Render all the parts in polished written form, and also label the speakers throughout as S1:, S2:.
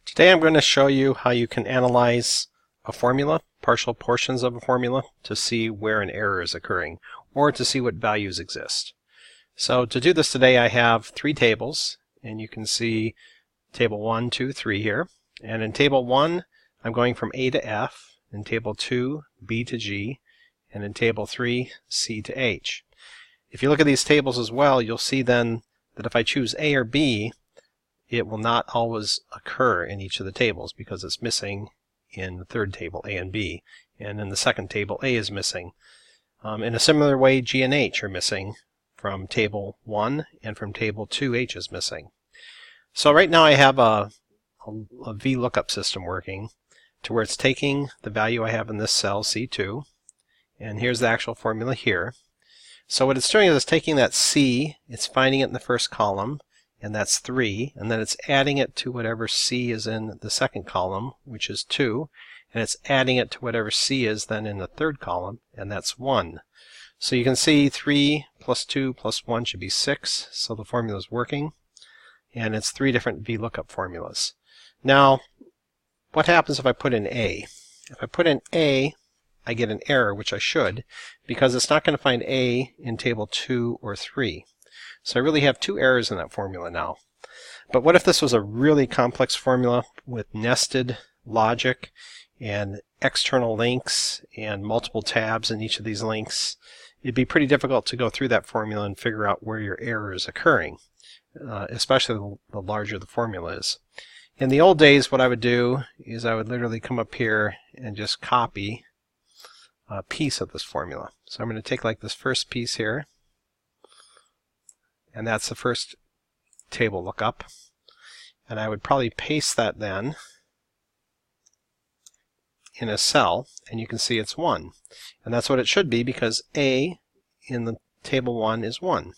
S1: Today I'm going to show you how you can analyze a formula, partial portions of a formula, to see where an error is occurring or to see what values exist. So to do this today I have three tables, and you can see table 1, 2, 3 here. And in table 1 I'm going from A to F, in table 2 B to G, and in table 3 C to H. If you look at these tables as well, you'll see then that if I choose A or B, it will not always occur in each of the tables because it's missing in the third table, A and B, and in the second table, A is missing. In a similar way, G and H are missing from table 1, and from table 2, H is missing. So right now I have a VLOOKUP system working to where it's taking the value I have in this cell, C2, and here's the actual formula here. So what it's doing is it's taking that C, it's finding it in the first column, and that's 3, and then it's adding it to whatever C is in the second column, which is 2, and it's adding it to whatever C is then in the third column, and that's 1. So you can see 3 plus 2 plus 1 should be 6, so the formula is working, and it's three different VLOOKUP formulas. Now, what happens if I put in A? If I put in A, I get an error, which I should, because it's not going to find A in table 2 or 3. So I really have two errors in that formula now. But what if this was a really complex formula with nested logic and external links and multiple tabs in each of these links? It'd be pretty difficult to go through that formula and figure out where your error is occurring, especially the larger the formula is. In the old days, what I would do is I would literally come up here and just copy a piece of this formula. So I'm going to take like this first piece here, and that's the first table lookup, and I would probably paste that then in a cell, and you can see it's 1, and that's what it should be because A in the table 1 is 1.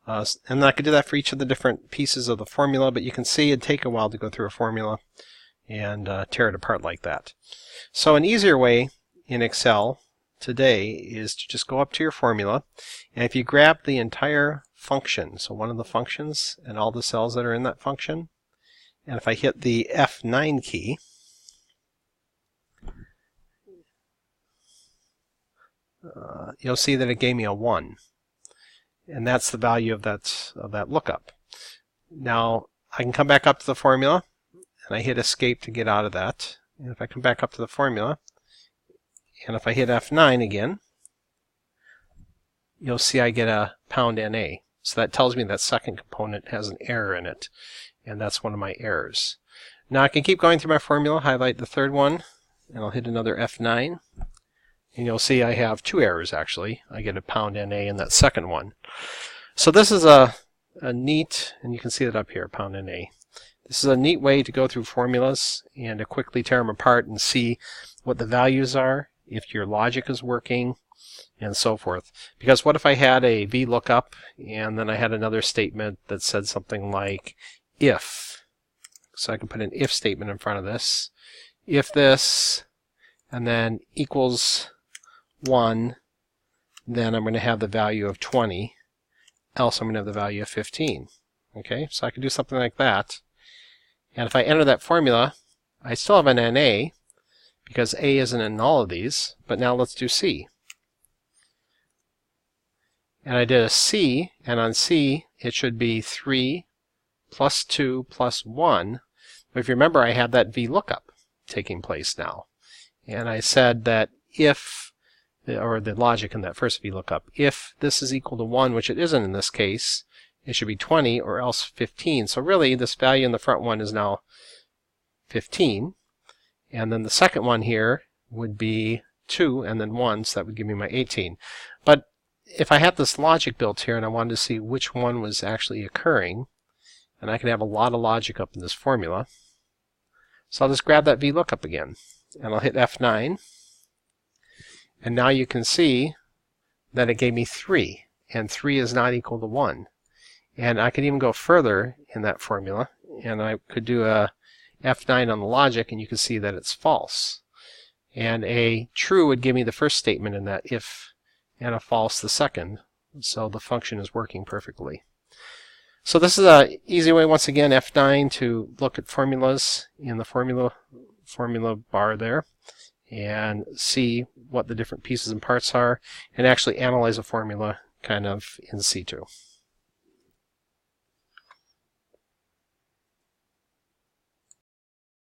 S1: And I could do that for each of the different pieces of the formula, but you can see it'd take a while to go through a formula and tear it apart like that. So an easier way in Excel today is to just go up to your formula, and if you grab the entire function, so one of the functions and all the cells that are in that function, and if I hit the F9 key, you'll see that it gave me a 1, and that's the value of that lookup. Now I can come back up to the formula, and I hit escape to get out of that, and if I come back up to the formula, and if I hit F9 again, you'll see I get a #NA. So that tells me that second component has an error in it, and that's one of my errors. Now I can keep going through my formula, highlight the third one, and I'll hit another F9, and you'll see I have two errors actually. I get a #NA in that second one. So this is a neat, and you can see it up here, #NA. This is a neat way to go through formulas and to quickly tear them apart and see what the values are, if your logic is working, and so forth. Because what if I had a VLOOKUP and then I had another statement that said something like if. So I can put an if statement in front of this. If this, and then equals 1, then I'm going to have the value of 20. Else I'm going to have the value of 15. Okay, so I can do something like that. And if I enter that formula, I still have an NA because A isn't in all of these. But now let's do C. And I did a C, and on C it should be 3 plus 2 plus 1. But if you remember, I have that VLOOKUP taking place now. And I said that if, or the logic in that first VLOOKUP, if this is equal to 1, which it isn't in this case, it should be 20 or else 15. So really this value in the front one is now 15. And then the second one here would be 2 and then 1, so that would give me my 18. But if I had this logic built here and I wanted to see which one was actually occurring, and I could have a lot of logic up in this formula, so I'll just grab that VLOOKUP again, and I'll hit F9, and now you can see that it gave me 3, and 3 is not equal to 1. And I could even go further in that formula, and I could do a F9 on the logic, and you can see that it's false. And a true would give me the first statement in that if, and a false the second, so the function is working perfectly. So this is an easy way, once again, F9, to look at formulas in the formula bar there and see what the different pieces and parts are and actually analyze a formula kind of in situ.